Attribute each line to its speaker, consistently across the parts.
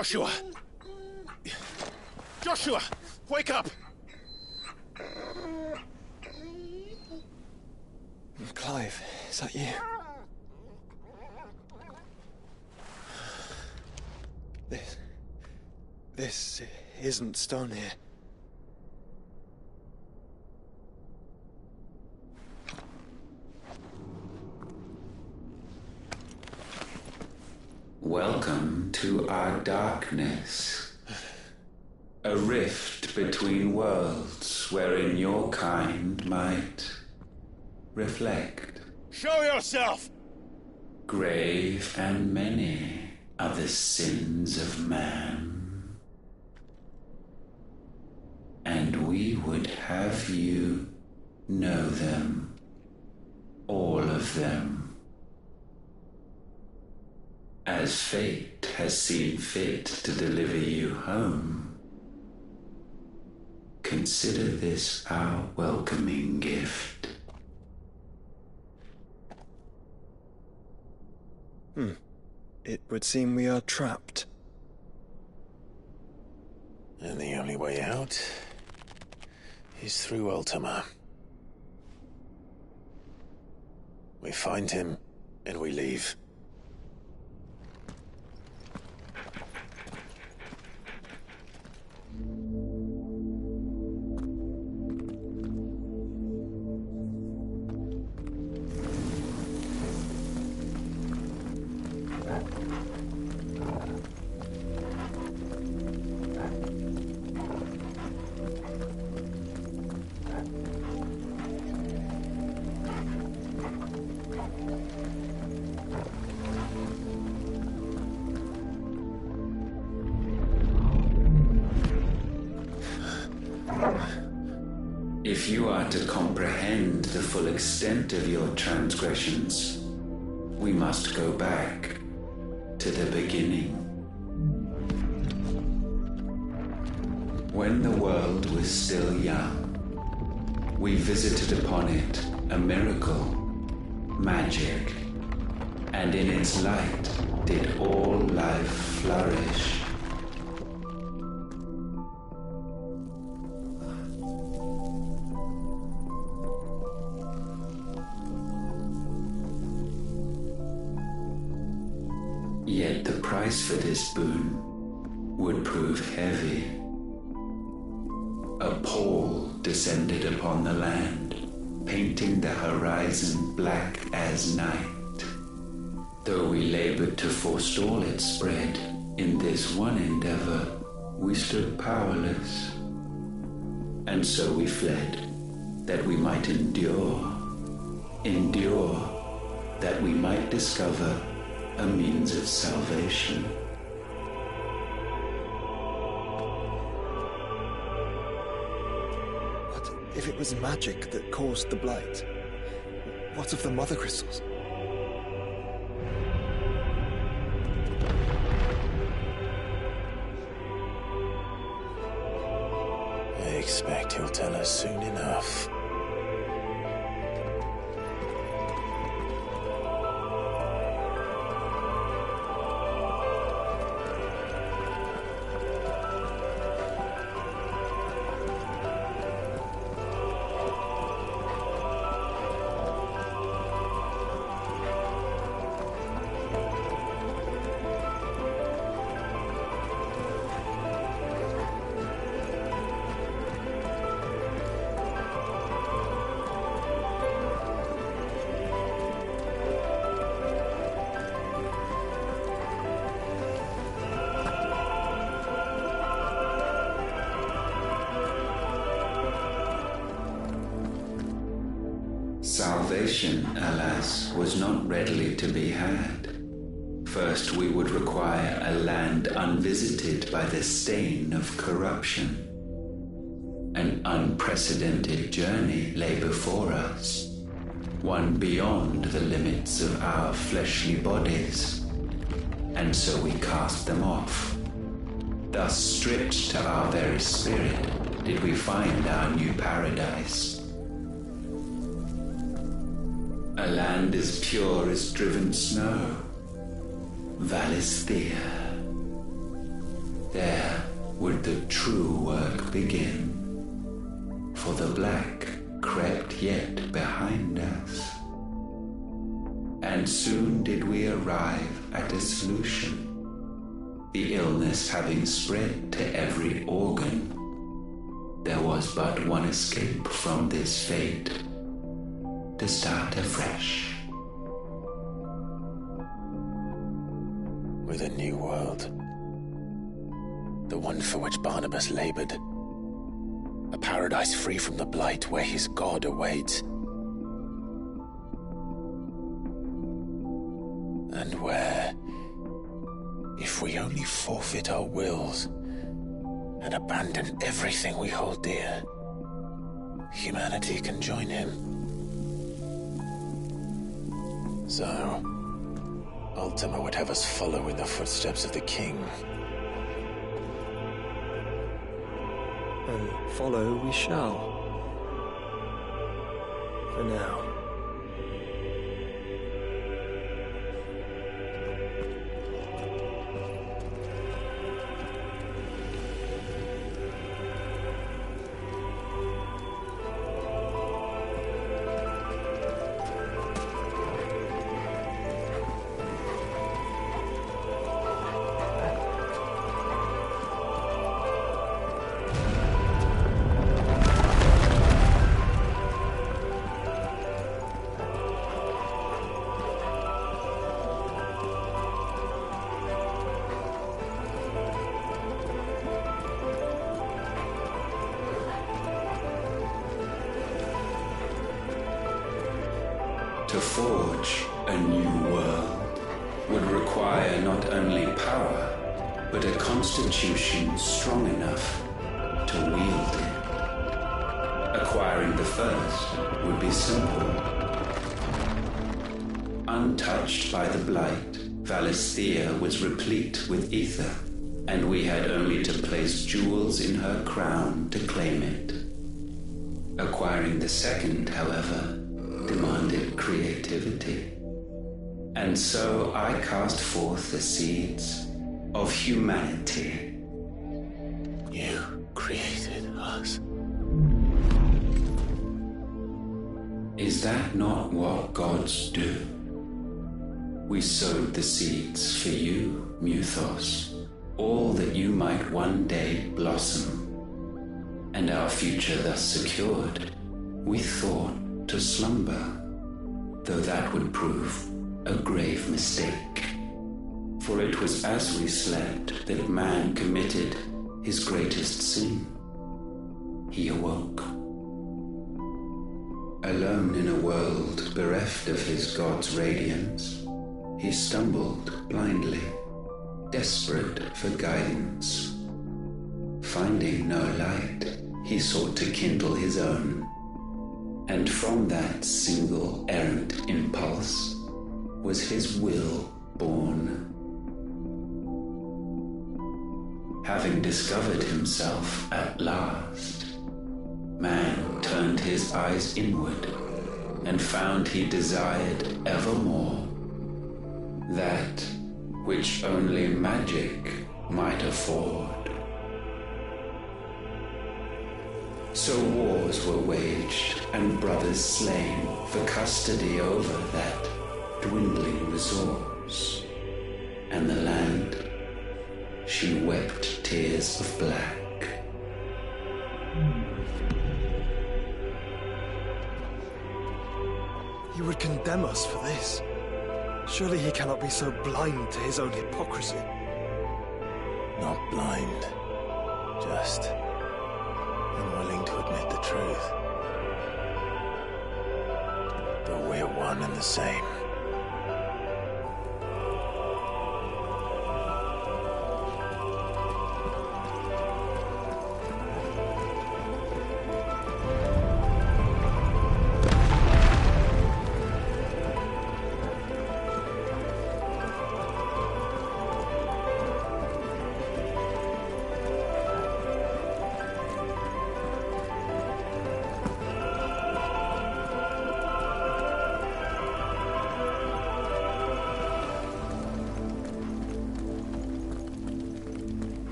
Speaker 1: Joshua! Joshua! Wake up!
Speaker 2: Clive, is that you? This isn't stone here.
Speaker 3: Welcome to our darkness. A rift between worlds wherein your kind might reflect.
Speaker 1: Show yourself!
Speaker 3: Grave and many are the sins of man. And we would have you know them, all of them, as fate has seen fit to deliver you home. Consider this our welcoming gift.
Speaker 2: It would seem we are trapped.
Speaker 1: And the only way out is through Ultima. We find him, and we leave.
Speaker 3: If you are to comprehend the full extent of your transgressions, we must go back to the beginning. When the world was still young, we visited upon it a miracle, magic, and in its light did all life flourish. Yet the price for this boon would prove heavy. A pall descended upon the land, painting the horizon black as night. Though we labored to forestall its spread, in this one endeavor we stood powerless. And so we fled, that we might endure, that we might discover a means of salvation.
Speaker 2: What if it was magic that caused the blight? What of the mother crystals?
Speaker 1: I expect he'll tell us soon enough.
Speaker 3: Salvation, alas, was not readily to be had. First, we would require a land unvisited by the stain of corruption. An unprecedented journey lay before us, one beyond the limits of our fleshly bodies, and so we cast them off. Thus, stripped to our very spirit, did we find our new paradise. A land as pure as driven snow, Valisthea. There would the true work begin, for the black crept yet behind us. And soon did we arrive at a solution, the illness having spread to every organ. There was but one escape from this fate, to start afresh.
Speaker 1: With a new world. The one for which Barnabas labored. A paradise free from the blight where his God awaits. And where, if we only forfeit our wills and abandon everything we hold dear, humanity can join him. So, Ultima would have us follow in the footsteps of the king.
Speaker 2: And follow we shall. For now.
Speaker 3: To forge a new world would require not only power, but a constitution strong enough to wield it. Acquiring the first would be simple. Untouched by the blight, Valisthea was replete with ether, and we had only to place jewels in her crown to claim it. Acquiring the second, however, demanded creativity. And so I cast forth the seeds of humanity.
Speaker 1: You created us.
Speaker 3: Is that not what gods do? We sowed the seeds for you, Muthos, all that you might one day blossom. And our future thus secured, we thought to slumber, though that would prove a grave mistake. For it was as we slept that man committed his greatest sin. He awoke. Alone in a world bereft of his God's radiance, he stumbled blindly, desperate for guidance. Finding no light, he sought to kindle his own. And from that single errant impulse was his will born. Having discovered himself at last, man turned his eyes inward and found he desired evermore that which only magic might afford. So wars were waged and brothers slain for custody over that dwindling resource. And the land, she wept tears of black.
Speaker 2: He would condemn us for this. Surely he cannot be so blind to his own hypocrisy.
Speaker 1: Not blind, just unwilling to admit the truth. But we're one and the same.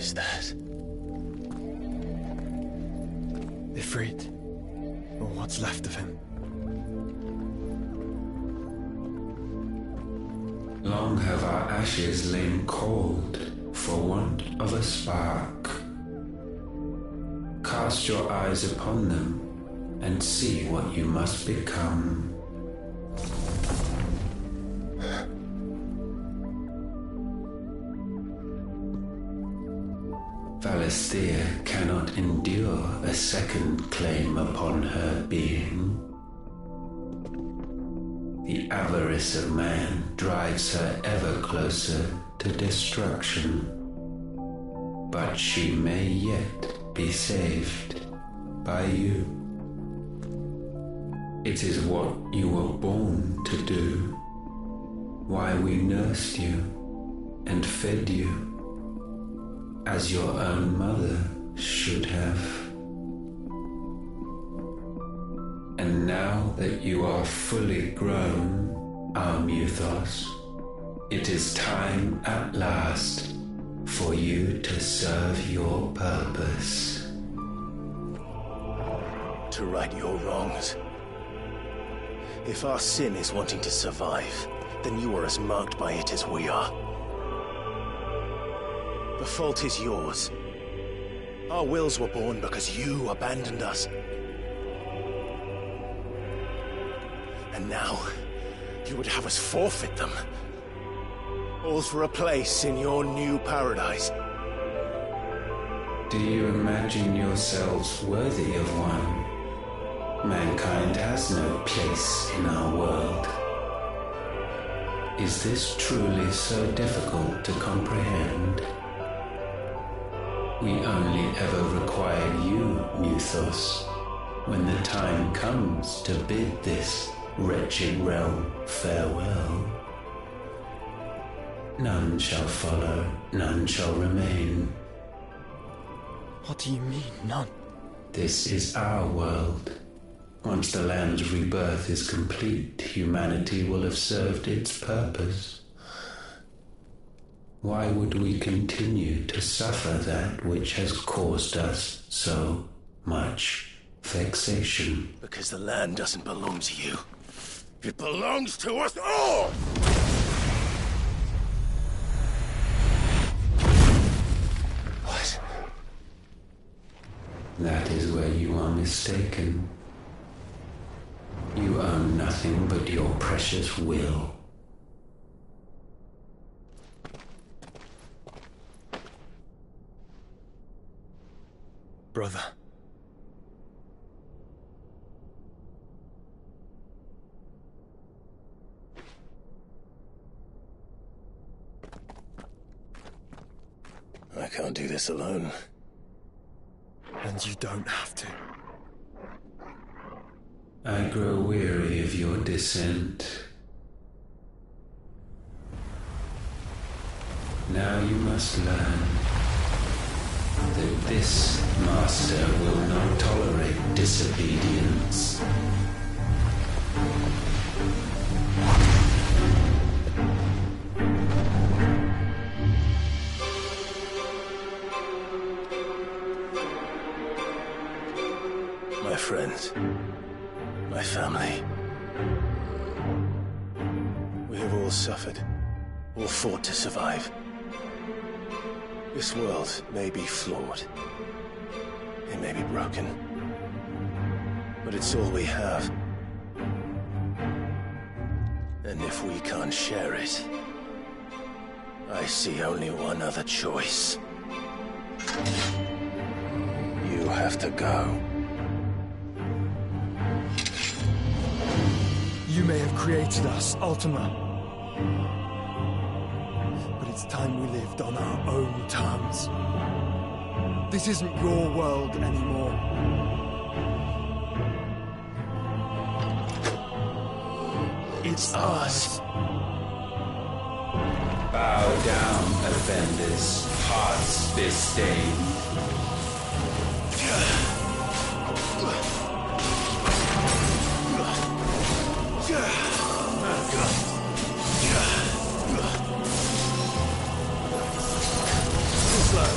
Speaker 1: is that?
Speaker 2: Ifrit. Or what's left of him.
Speaker 3: Long have our ashes lain cold for want of a spark. Cast your eyes upon them and see what you must become. Valisthea cannot endure a second claim upon her being. The avarice of man drives her ever closer to destruction. But she may yet be saved by you. It is what you were born to do, why we nursed you and fed you, as your own mother should have. And now that you are fully grown, our Muthos, it is time at last for you to serve your purpose.
Speaker 1: To right your wrongs. If our sin is wanting to survive, then you are as marked by it as we are. The fault is yours. Our wills were born because you abandoned us. And now, you would have us forfeit them. All for a place in your new paradise.
Speaker 3: Do you imagine yourselves worthy of one? Mankind has no place in our world. Is this truly so difficult to comprehend? We only ever require you, Muthos, when the time comes to bid this wretched realm farewell. None shall follow, none shall remain.
Speaker 2: What do you mean, none?
Speaker 3: This is our world. Once the land's rebirth is complete, humanity will have served its purpose. Why would we continue to suffer that which has caused us so much vexation?
Speaker 1: Because the land doesn't belong to you. It belongs to us all! What?
Speaker 3: That is where you are mistaken. You own nothing but your precious will.
Speaker 2: Brother.
Speaker 1: I can't do this alone.
Speaker 2: And you don't have to.
Speaker 3: I grow weary of your dissent. Now you must learn that this master will not tolerate disobedience.
Speaker 1: My friends, my family. We have all suffered, all fought to survive. This world may be flawed. It may be broken. But it's all we have. And if we can't share it, I see only one other choice. You have to go.
Speaker 2: You may have created us, Ultima. But it's time we lived on our own terms. This isn't your world anymore. It's ours.
Speaker 3: Bow down, offenders, hearts disdained.
Speaker 1: Slow.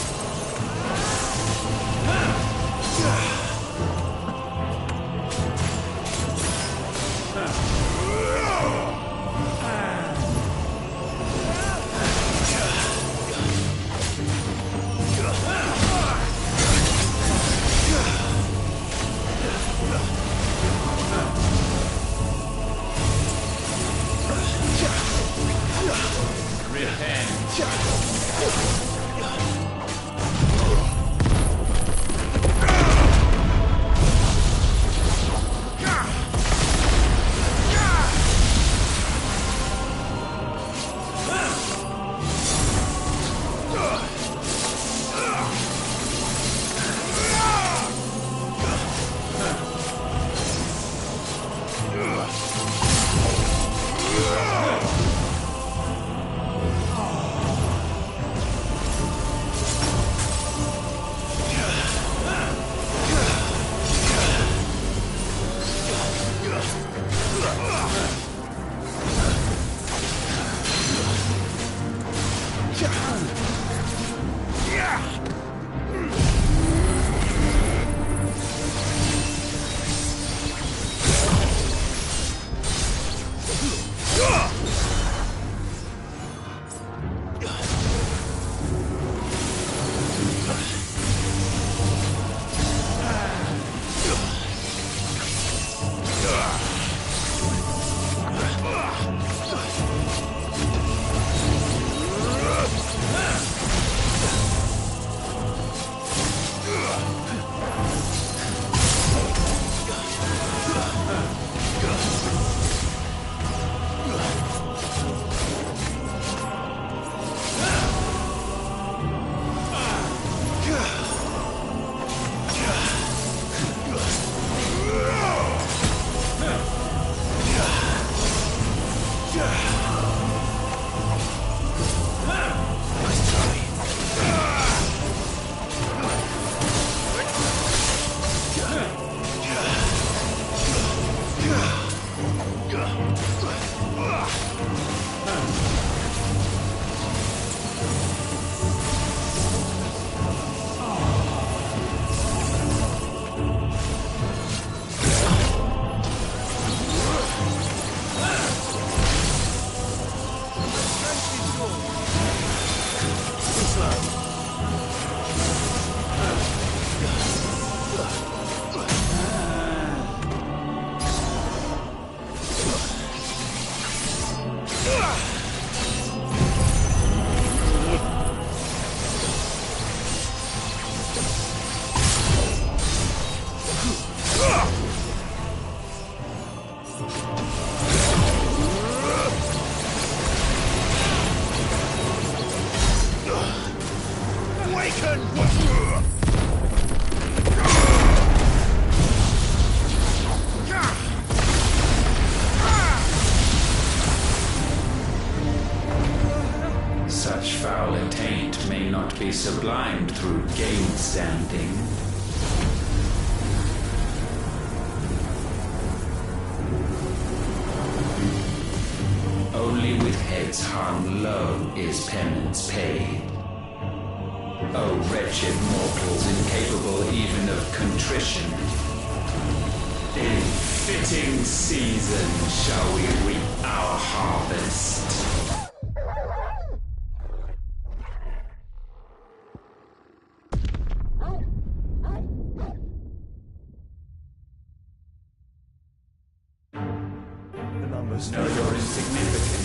Speaker 3: Such foul attaint may not be sublimed through gainstanding. Only with heads hung low is penance paid. O wretched mortals incapable even of contrition, in fitting season shall we reap our harvest.
Speaker 2: The numbers
Speaker 3: Know your insignificance.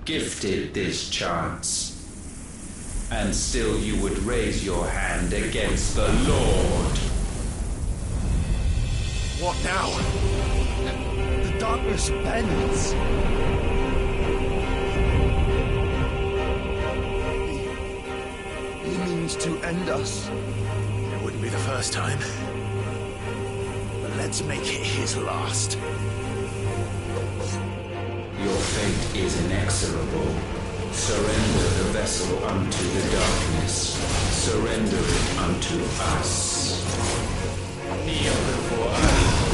Speaker 3: Gifted this chance, and still you would raise your hand against the Lord.
Speaker 2: What now? darkness bends. He means to end us.
Speaker 1: It wouldn't be the first time. But let's make it his last.
Speaker 3: Your fate is inexorable. Surrender the vessel unto the darkness. Surrender it unto us. Kneel before us.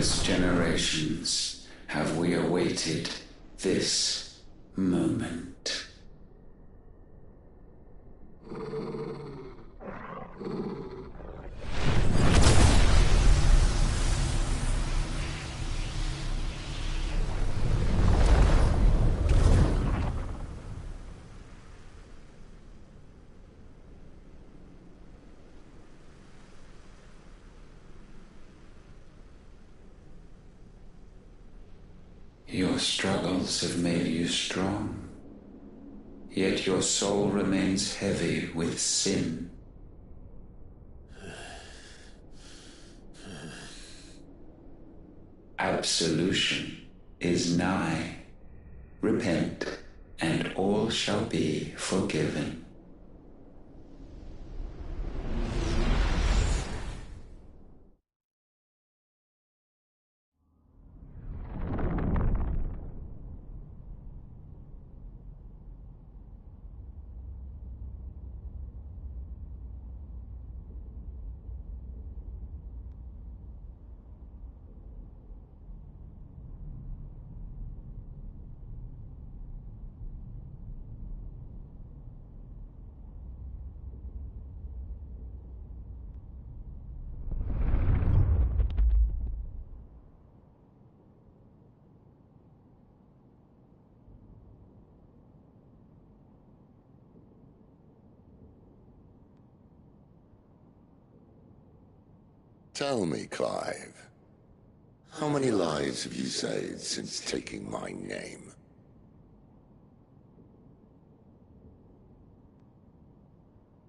Speaker 3: countless generations have we awaited this moment. Your struggles have made you strong, yet your soul remains heavy with sin. Absolution is nigh. Repent, and all shall be forgiven.
Speaker 4: Tell me, Clive, how many lives have you saved since taking my name?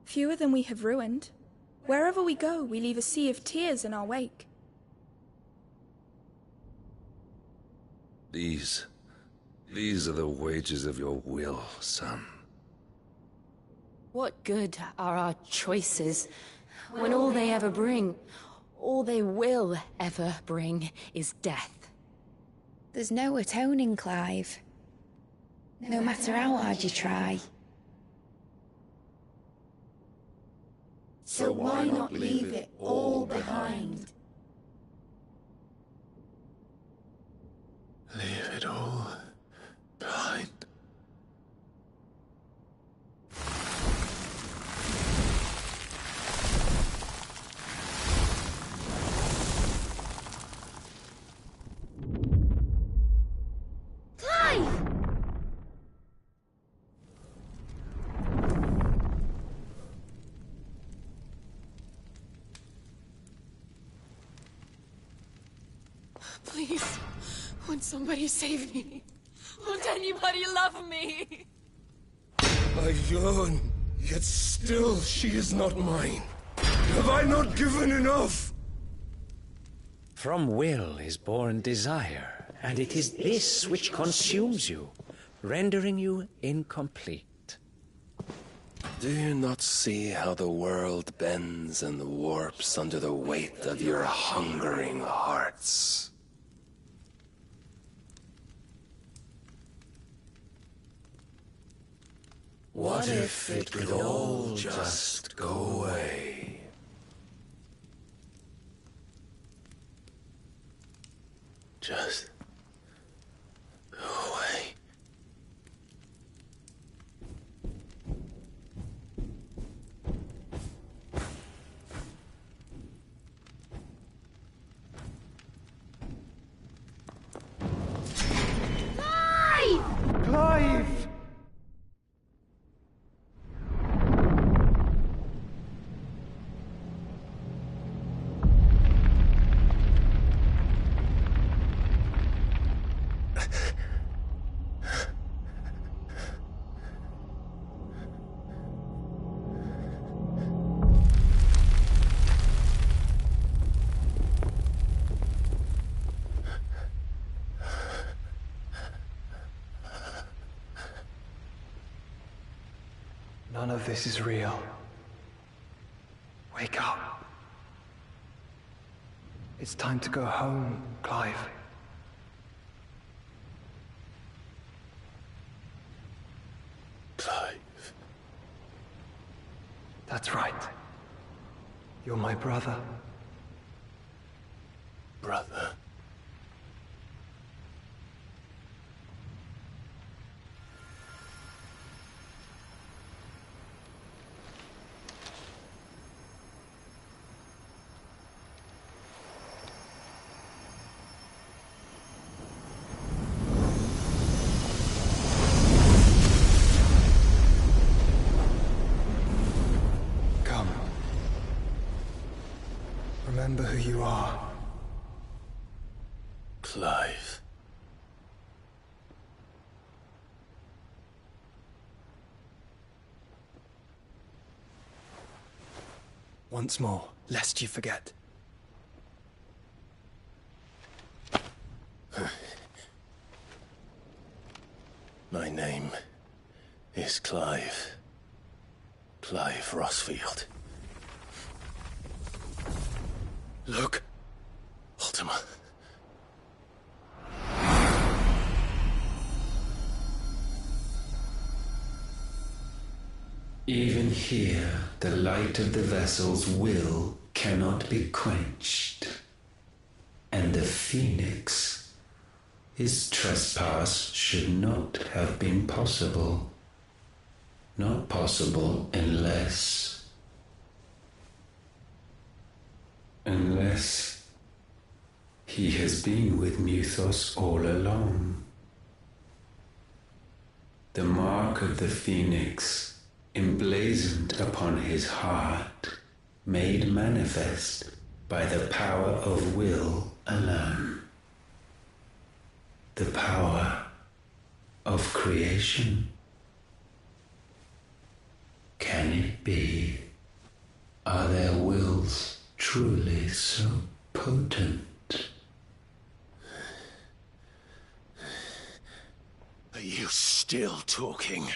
Speaker 5: Fewer than we have ruined. Wherever we go, we leave a sea of tears in our wake.
Speaker 6: These are the wages of your will, son.
Speaker 7: What good are our choices when all they ever bring, all they will ever bring, is death?
Speaker 8: There's no atoning, Clive. No matter how hard you try.
Speaker 9: So why not leave it all behind?
Speaker 1: Leave it all behind.
Speaker 7: Please, won't somebody save me? Won't anybody love me?
Speaker 2: I yearn, yet still she is not mine. Have I not given enough?
Speaker 10: From will is born desire, and it is this which consumes you, rendering you incomplete.
Speaker 1: Do you not see how the world bends and warps under the weight of your hungering hearts? What if it could all just go away? Just go away.
Speaker 2: Clive! None of this is real. Wake up. It's time to go home, Clive.
Speaker 1: Clive.
Speaker 2: That's right. You're my brother.
Speaker 1: Brother.
Speaker 11: Once more, lest you forget.
Speaker 1: My name is Clive. Clive Rossfield.
Speaker 11: Look.
Speaker 1: Ultima.
Speaker 3: Even here, the light of the vessel's will cannot be quenched. And the Phoenix, his trespass should not have been possible. Not possible unless he has been with Muthos all along. The mark of the Phoenix, emblazoned upon his heart, made manifest by the power of will alone. The power of creation. Can it be? Are their wills truly so potent?
Speaker 1: Are you still talking?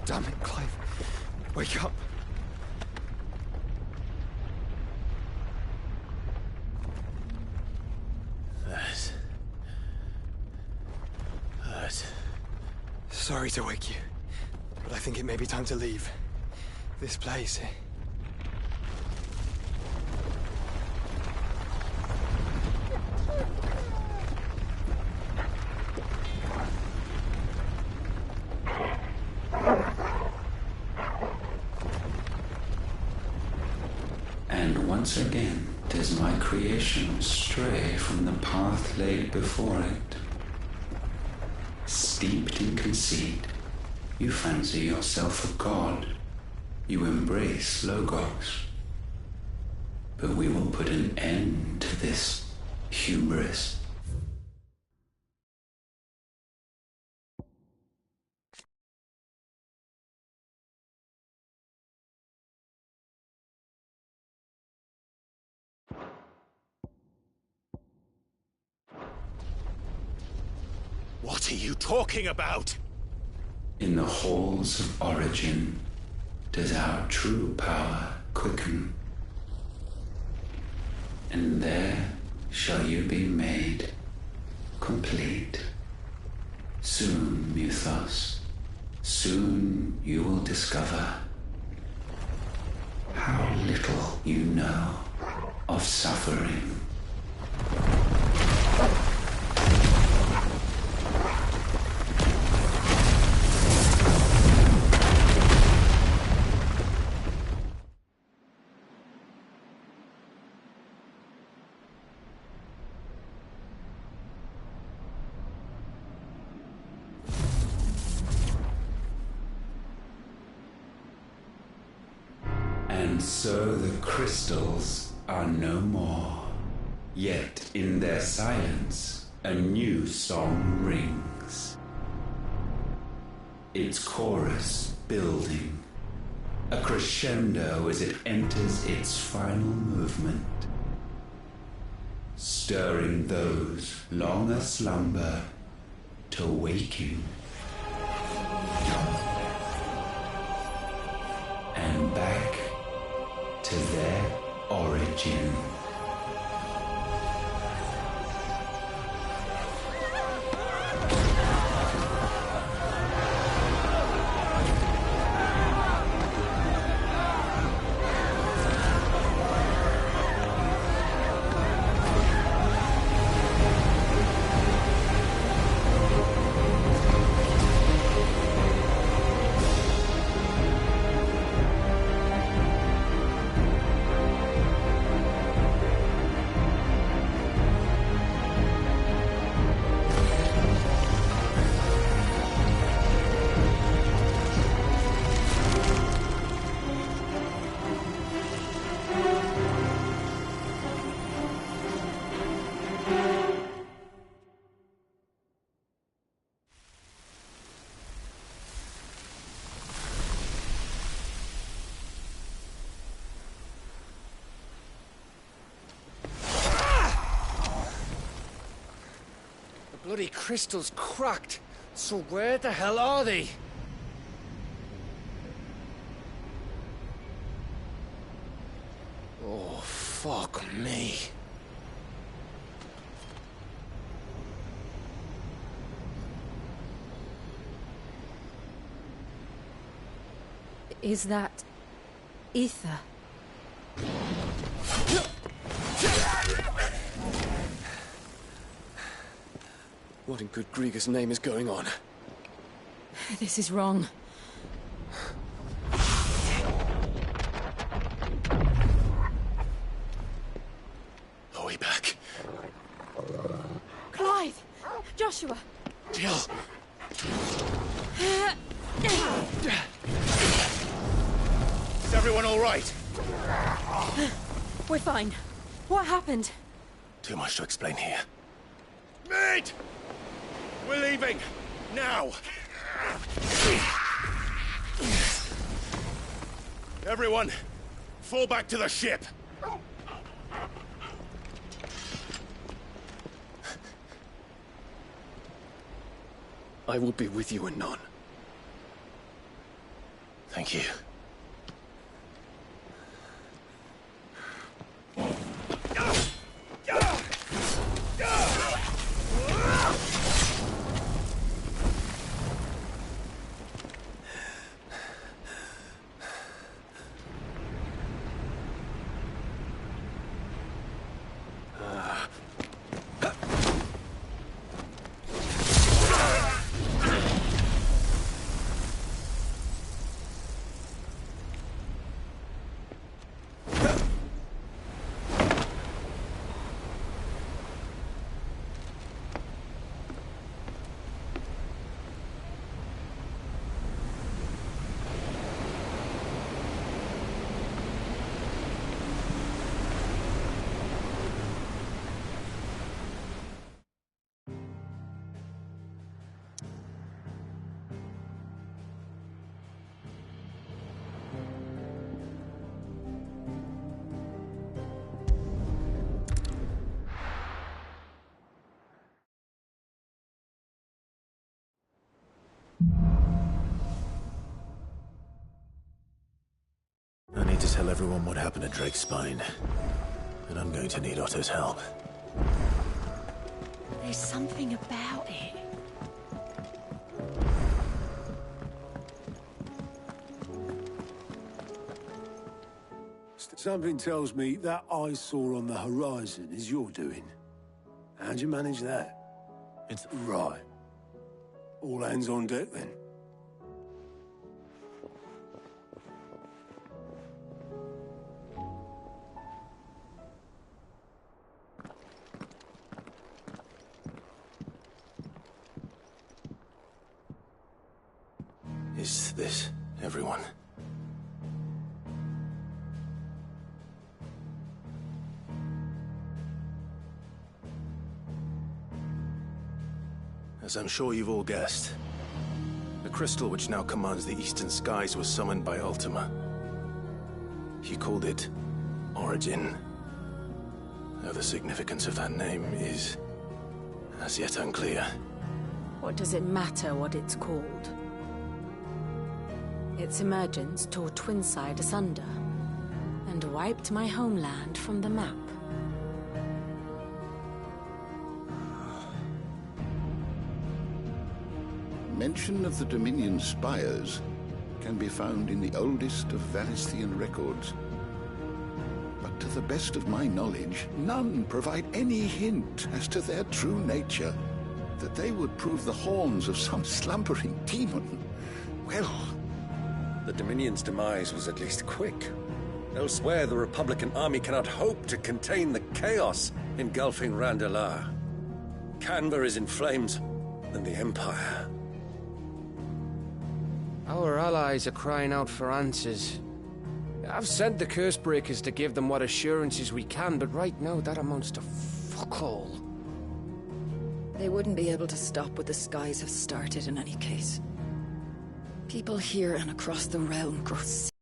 Speaker 11: Damn it, Clive. Wake up.
Speaker 1: That hurt.
Speaker 11: Sorry to wake you, but I think it may be time to leave. This place.
Speaker 3: And once again does my creation stray from the path laid before it. Steeped in conceit, you fancy yourself a god. You embrace Logos. But we will put an end to this hubris.
Speaker 1: What are you talking about?
Speaker 3: In the halls of origin does our true power quicken. And there shall you be made complete. Soon, Muthos, soon you will discover how little you know of suffering. And so the crystals are no more. Yet in their silence, a new song rings. Its chorus building, a crescendo as it enters its final movement, stirring those long aslumber to waking. And back to their origin.
Speaker 10: Bloody crystal's cracked. So where the hell are they? Oh, fuck me.
Speaker 7: Is that ether?
Speaker 11: What in good Grieger's name is going on?
Speaker 7: This is wrong.
Speaker 1: Are we back?
Speaker 7: Clive! Joshua!
Speaker 1: Jill! Is everyone all right?
Speaker 7: We're fine. What happened?
Speaker 1: Too much to explain here.
Speaker 2: Mate! We're leaving! Now! Everyone, fall back to the ship!
Speaker 11: I will be with you anon.
Speaker 1: Thank you. I need to tell everyone what happened at Drake's Spine. And I'm going to need Otto's help.
Speaker 7: There's something about it.
Speaker 2: Something tells me that eyesore on the horizon is your doing. How'd you manage that?
Speaker 1: It's...
Speaker 2: Right. All hands on deck, then.
Speaker 1: Is this everyone? As I'm sure you've all guessed, the crystal which now commands the eastern skies was summoned by Ultima. He called it Origin. Though the significance of that name is as yet unclear.
Speaker 7: What does it matter what it's called? Its emergence tore Twinside asunder, and wiped my homeland from the map.
Speaker 12: Mention of the Dominion spires can be found in the oldest of Valisthian records. But to the best of my knowledge, none provide any hint as to their true nature. That they would prove the horns of some slumbering demon. Well,
Speaker 6: the Dominion's demise was at least quick. Elsewhere, the Republican army cannot hope to contain the chaos engulfing Randalar. Canva is in flames, and the Empire.
Speaker 13: Our allies are crying out for answers. I've sent the Cursebreakers to give them what assurances we can, but right now that amounts to fuck all.
Speaker 14: They wouldn't be able to stop what the skies have started in any case. People here and across the realm grow sick.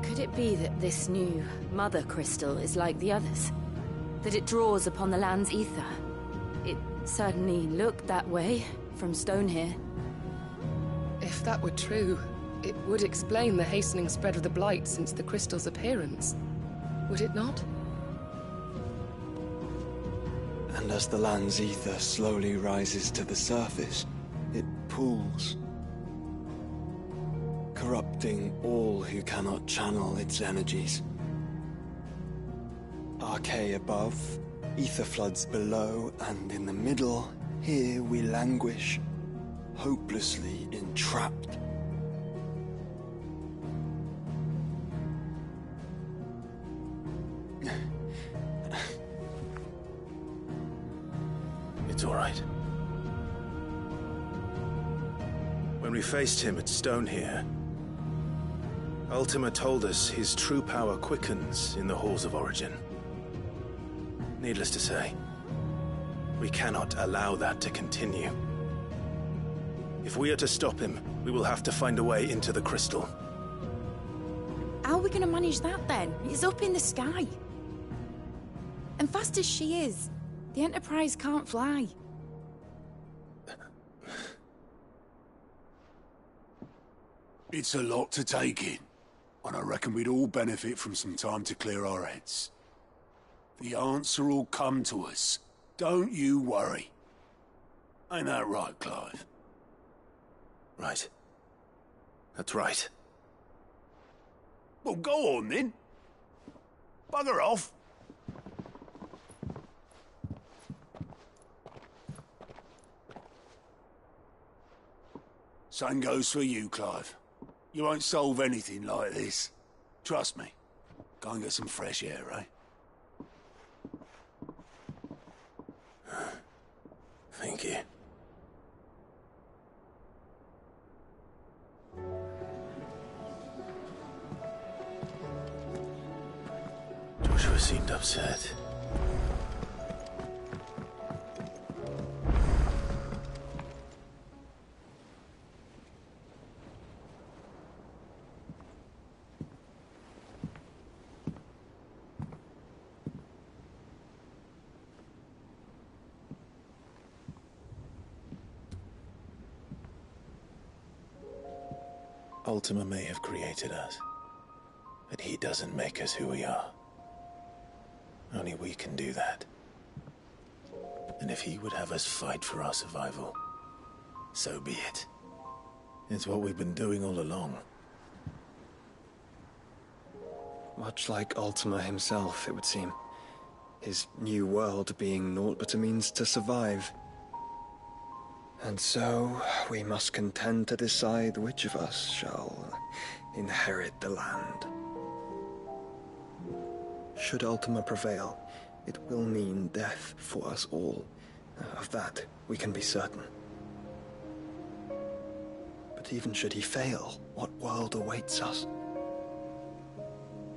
Speaker 7: Could it be that this new Mother Crystal is like the others? That it draws upon the land's ether? It certainly looked that way from stone here.
Speaker 15: If that were true, it would explain the hastening spread of the Blight since the crystal's appearance. Would it not?
Speaker 11: And as the land's ether slowly rises to the surface, it pools, corrupting all who cannot channel its energies. Archay above, ether floods below, and in the middle, here we languish, hopelessly entrapped.
Speaker 1: It's all right. When we faced him at Stone here, Ultima told us his true power quickens in the halls of Origin. Needless to say, we cannot allow that to continue. If we are to stop him, we will have to find a way into the crystal.
Speaker 5: How are we gonna manage that then? It's up in the sky. And fast as she is, the Enterprise can't fly.
Speaker 2: It's a lot to take in, and I reckon we'd all benefit from some time to clear our heads. The answer will come to us. Don't you worry. Ain't that right, Clive?
Speaker 1: Right. That's right.
Speaker 2: Well, go on then. Bugger off. Same goes for you, Clive. You won't solve anything like this. Trust me. Go and get some fresh air, eh?
Speaker 1: Thank you. Joshua seemed upset. Ultima may have created us, but he doesn't make us who we are. Only we can do that. And if he would have us fight for our survival, so be it. It's what we've been doing all along.
Speaker 11: Much like Ultima himself, it would seem. His new world being naught but a means to survive. And so, we must contend to decide which of us shall inherit the land. Should Ultima prevail, it will mean death for us all. Of that, we can be certain. But even should he fail, what world awaits us?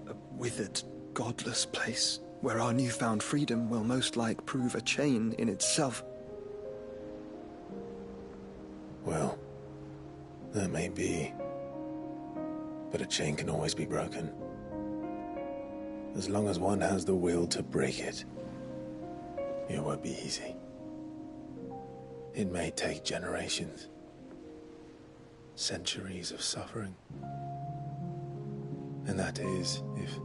Speaker 11: A withered, godless place where our newfound freedom will most like prove a chain in itself.
Speaker 1: Well, that may be. But a chain can always be broken. As long as one has the will to break it. It won't be easy. It may take generations. Centuries of suffering. And that is, if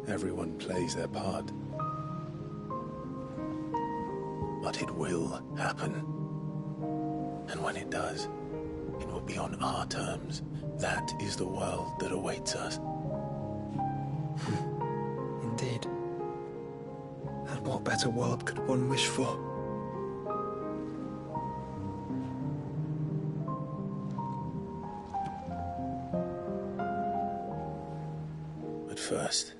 Speaker 1: everyone plays their part. But it will happen. And when it does, it will be on our terms. That is the world that awaits us.
Speaker 11: Indeed. And what better world could one wish for?
Speaker 1: But first,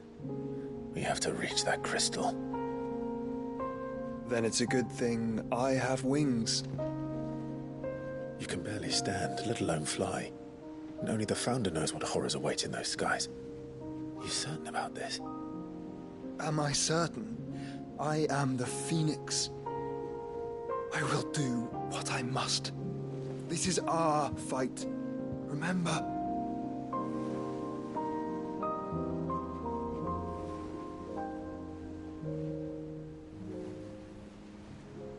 Speaker 1: we have to reach that crystal.
Speaker 11: Then it's a good thing I have wings.
Speaker 1: You can barely stand, let alone fly. And only the Founder knows what horrors await in those skies. You certain about this?
Speaker 11: Am I certain? I am the Phoenix. I will do what I must. This is our fight. Remember?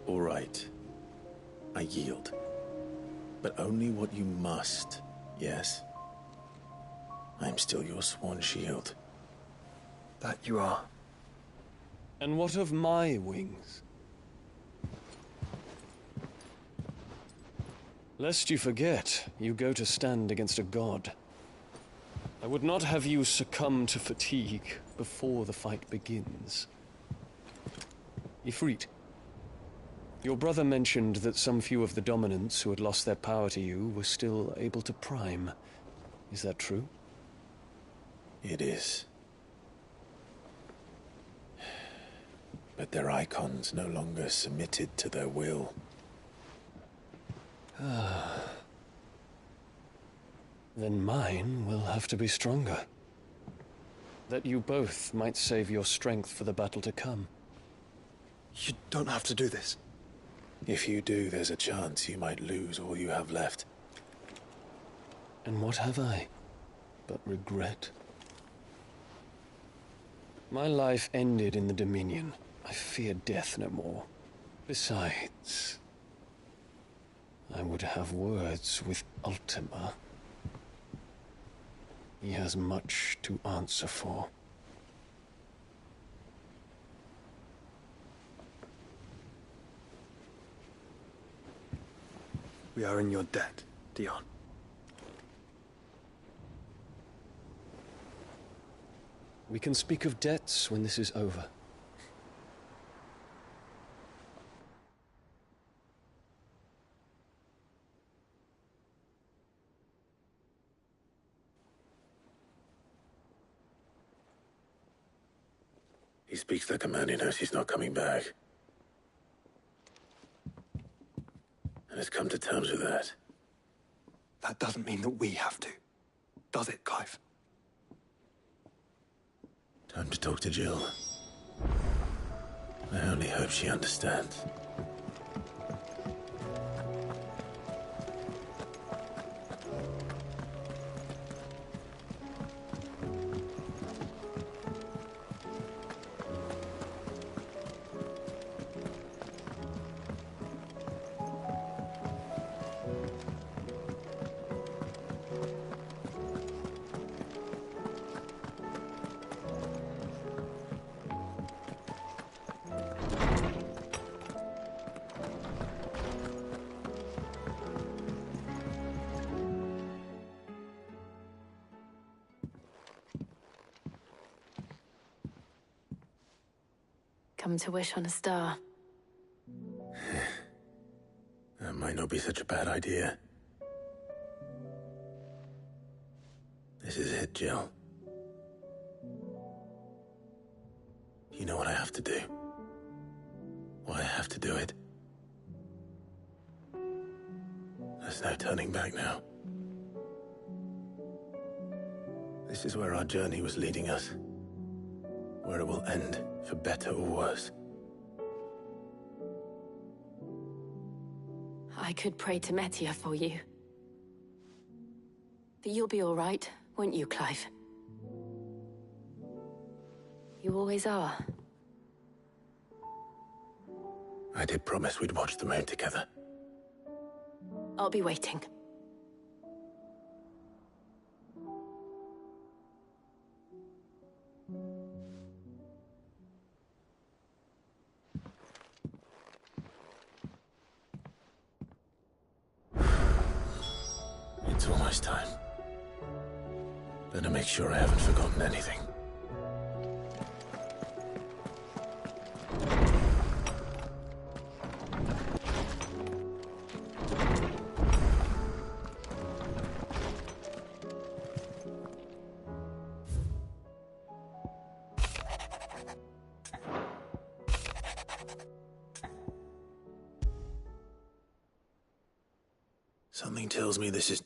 Speaker 1: All right. I yield. But only what you must, yes? I'm still your sworn shield.
Speaker 11: That you are.
Speaker 16: And what of my wings? Lest you forget, you go to stand against a god. I would not have you succumb to fatigue before the fight begins. Ifrit, your brother mentioned that some few of the dominants who had lost their power to you were still able to prime. Is that true?
Speaker 1: It is. But their icons no longer submitted to their will.
Speaker 16: Then mine will have to be stronger. That you both might save your strength for the battle to come.
Speaker 11: You don't have to do this.
Speaker 1: If you do, there's a chance you might lose all you have left.
Speaker 16: And what have I but regret? My life ended in the Dominion. I fear death no more. Besides, I would have words with Ultima. He has much to answer for.
Speaker 11: We are in your debt, Dion.
Speaker 16: We can speak of debts when this is over.
Speaker 1: He speaks like a man who knows he's not coming back. And has come to terms with that.
Speaker 11: That doesn't mean that we have to, does it, Clive?
Speaker 1: Time to talk to Jill. I only hope she understands.
Speaker 7: Come to wish on a star.
Speaker 1: That might not be such a bad idea. This is it, Jill. You know what I have to do. Why I have to do it. There's no turning back now. This is where our journey was leading us. where it will end, for better or worse.
Speaker 7: I could pray to Metia for you. But you'll be all right, won't you, Clive? You always are.
Speaker 1: I did promise we'd watch the moon together.
Speaker 7: I'll be waiting.
Speaker 1: It's almost time. Better make sure I haven't forgotten anything. Something tells me this is